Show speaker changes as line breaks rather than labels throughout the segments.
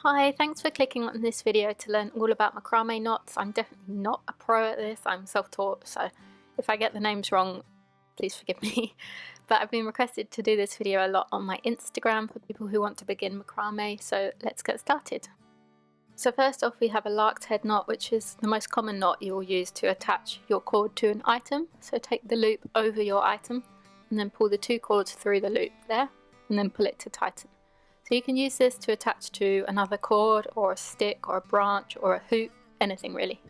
Hi, thanks for clicking on this video to learn all about macrame knots. I'm definitely not a pro at this, I'm self-taught, so if I get the names wrong, please forgive me. But I've been requested to do this video a lot on my Instagram for people who want to begin macrame, so let's get started. So first off we have a lark's head knot, which is the most common knot you will use to attach your cord to an item. So take the loop over your item and then pull the two cords through the loop there and then pull it to tighten. So you can use this to attach to another cord or a stick or a branch or a hoop, anything really.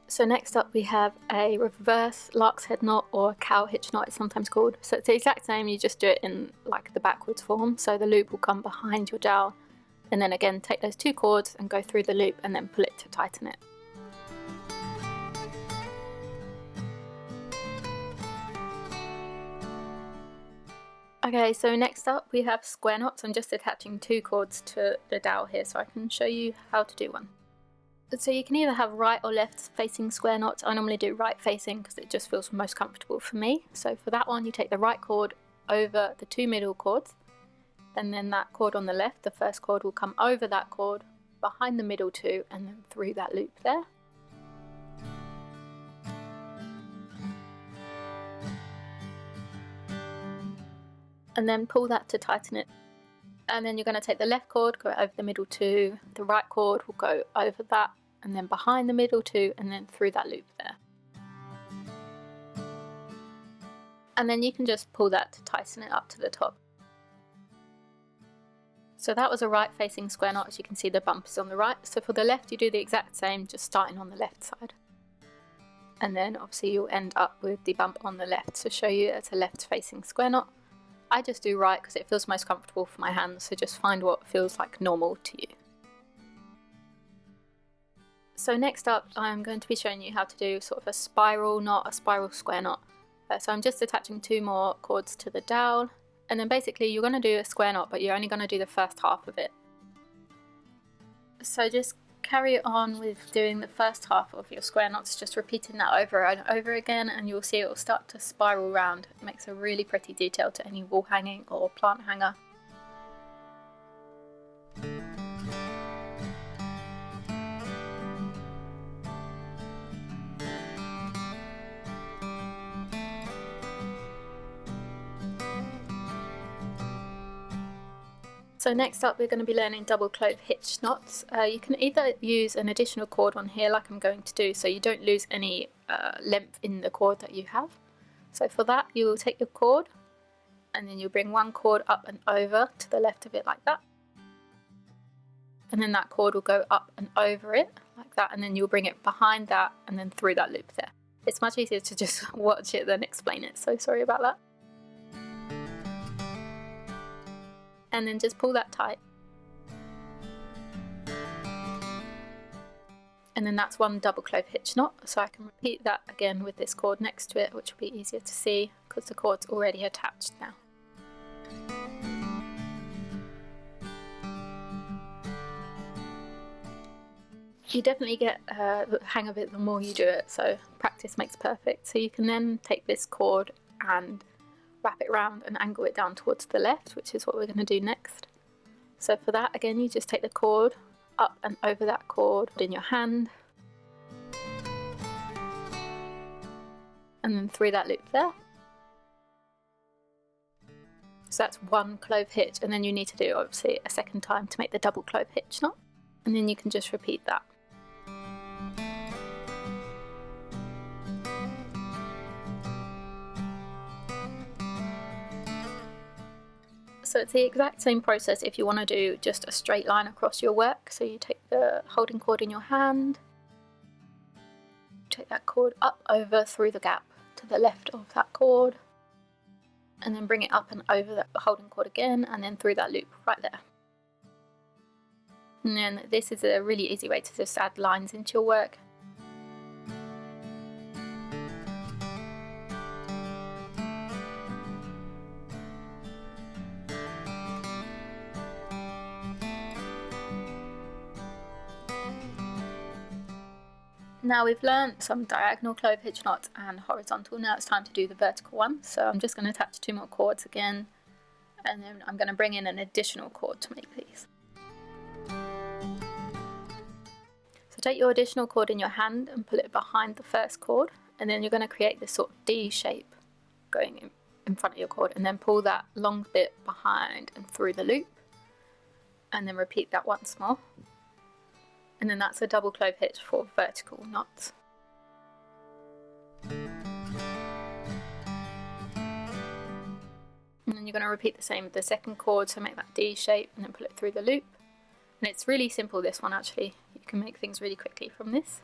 So next up we have a reverse lark's head knot, or cow hitch knot it's sometimes called. So it's the exact same, you just do it in like the backwards form. So the loop will come behind your dowel and then again take those two cords and go through the loop and then pull it to tighten it. Okay, so next up we have square knots. I'm just attaching two cords to the dowel here so I can show you how to do one. So you can either have right or left facing square knots. I normally do right facing because it just feels most comfortable for me. So for that one you take the right cord over the two middle cords, and then that cord on the left, the first cord, will come over that cord, behind the middle two, and then through that loop there. And then pull that to tighten it. And then you're going to take the left cord, go over the middle two, the right cord will go over that, and then behind the middle two, and then through that loop there. And then you can just pull that to tighten it up to the top. So that was a right facing square knot. As you can see, the bump is on the right. So for the left you do the exact same, just starting on the left side. And then obviously you'll end up with the bump on the left. So show you it's a left facing square knot. I just do right because it feels most comfortable for my hands, so just find what feels like normal to you. So next up I'm going to be showing you how to do sort of a spiral knot, a spiral square knot. So I'm just attaching two more cords to the dowel, and then basically you're going to do a square knot, but you're only going to do the first half of it. So just carry on with doing the first half of your square knots, just repeating that over and over again, and you'll see it will start to spiral round. It makes a really pretty detail to any wall hanging or plant hanger. So next up we're going to be learning double clove hitch knots. You can either use an additional cord on here like I'm going to do, so you don't lose any length in the cord that you have. So for that you will take your cord and then you'll bring one cord up and over to the left of it like that. And then that cord will go up and over it like that, and then you'll bring it behind that and then through that loop there. It's much easier to just watch it than explain it, so sorry about that. And then just pull that tight. And then that's one double clove hitch knot, so I can repeat that again with this cord next to it, which will be easier to see because the cord's already attached now. You definitely get the hang of it the more you do it, so practice makes perfect. So you can then take this cord and wrap it round and angle it down towards the left, which is what we're going to do next. So for that, again, you just take the cord up and over that cord in your hand, and then through that loop there. So that's one clove hitch, and then you need to do obviously a second time to make the double clove hitch knot, and then you can just repeat that. So it's the exact same process if you want to do just a straight line across your work. So you take the holding cord in your hand, take that cord up over through the gap to the left of that cord, and then bring it up and over that holding cord again, and then through that loop right there. And then this is a really easy way to just add lines into your work. Now we've learnt some diagonal clove hitch knots and horizontal, now it's time to do the vertical one. So I'm just going to attach two more cords again, and then I'm going to bring in an additional cord to make these. So take your additional cord in your hand and put it behind the first cord, and then you're going to create this sort of D shape going in front of your cord, and then pull that long bit behind and through the loop, and then repeat that once more. And then that's a double clove hitch for vertical knots. And then you're going to repeat the same with the second cord, so make that D shape and then pull it through the loop. And it's really simple, this one actually. You can make things really quickly from this.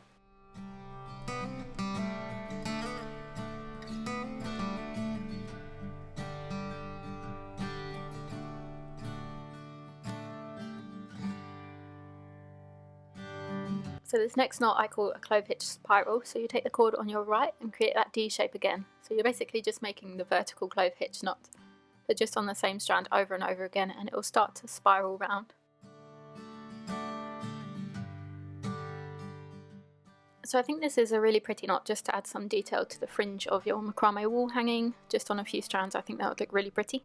So this next knot I call a clove hitch spiral. So you take the cord on your right and create that D shape again. So you're basically just making the vertical clove hitch knot, but just on the same strand over and over again, and it will start to spiral round. So I think this is a really pretty knot just to add some detail to the fringe of your macrame wall hanging. Just on a few strands, I think that would look really pretty.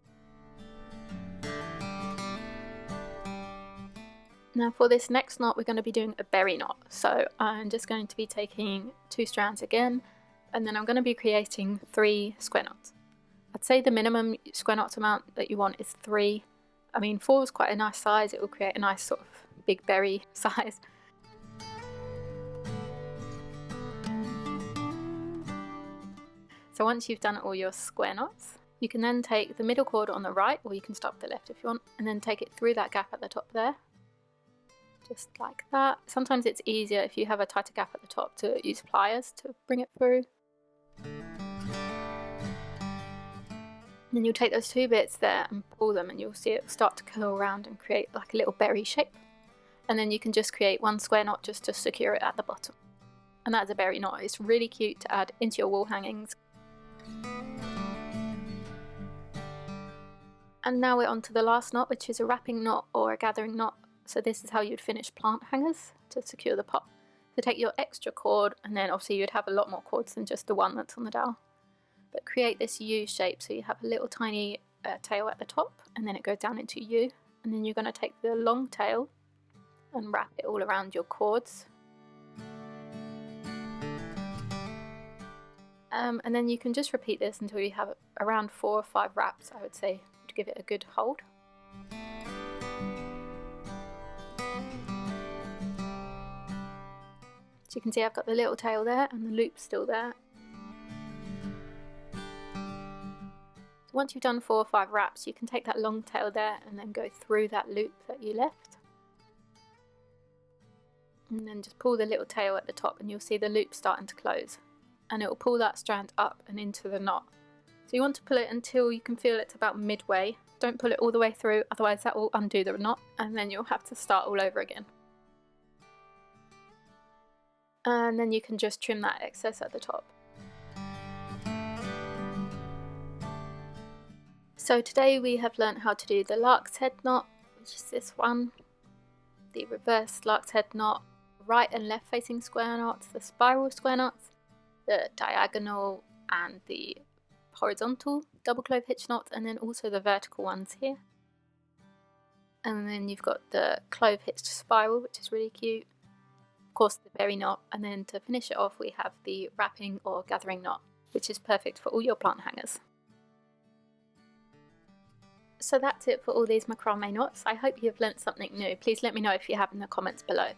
Now for this next knot we're going to be doing a berry knot, so I'm just going to be taking 2 strands again, and then I'm going to be creating 3 square knots. I'd say the minimum square knots amount that you want is 3. I mean 4 is quite a nice size, it will create a nice sort of big berry size. So once you've done all your square knots, you can then take the middle cord on the right, or you can stop the left if you want, and then take it through that gap at the top there. Just like that. Sometimes it's easier if you have a tighter gap at the top to use pliers to bring it through. Then you'll take those 2 bits there and pull them, and you'll see it start to curl around and create like a little berry shape. And then you can just create 1 square knot just to secure it at the bottom. And that's a berry knot. It's really cute to add into your wall hangings. And now we're on to the last knot, which is a wrapping knot or a gathering knot. So this is how you'd finish plant hangers to secure the pot. So take your extra cord, and then obviously you'd have a lot more cords than just the one that's on the dowel. But create this U shape, so you have a little tiny tail at the top, and then it goes down into U. And then you're going to take the long tail and wrap it all around your cords. And then you can just repeat this until you have around 4 or 5 wraps, I would say, to give it a good hold. So you can see I've got the little tail there and the loop's still there. So once you've done 4 or 5 wraps, you can take that long tail there and then go through that loop that you left. And then just pull the little tail at the top, and you'll see the loop starting to close. And it will pull that strand up and into the knot. So you want to pull it until you can feel it's about midway. Don't pull it all the way through, otherwise that will undo the knot, and then you'll have to start all over again. And then you can just trim that excess at the top. So today we have learnt how to do the lark's head knot, which is this one, the reverse lark's head knot, right and left facing square knots, the spiral square knots, the diagonal and the horizontal double clove hitch knot, and then also the vertical ones here. And then you've got the clove hitched spiral, which is really cute. Of course the berry knot, and then to finish it off we have the wrapping or gathering knot, which is perfect for all your plant hangers. So that's it for all these macrame knots. I hope you've learnt something new. Please let me know if you have in the comments below.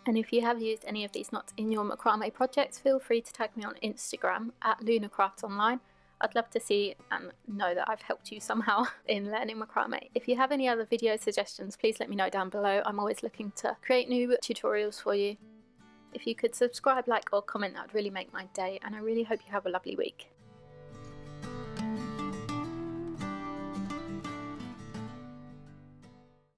And if you have used any of these knots in your macrame projects, feel free to tag me on Instagram at LunaCraftsOnline. I'd love to see and know that I've helped you somehow in learning macrame. If you have any other video suggestions, please let me know down below. I'm always looking to create new tutorials for you. If you could subscribe, like or comment, that would really make my day, and I really hope you have a lovely week.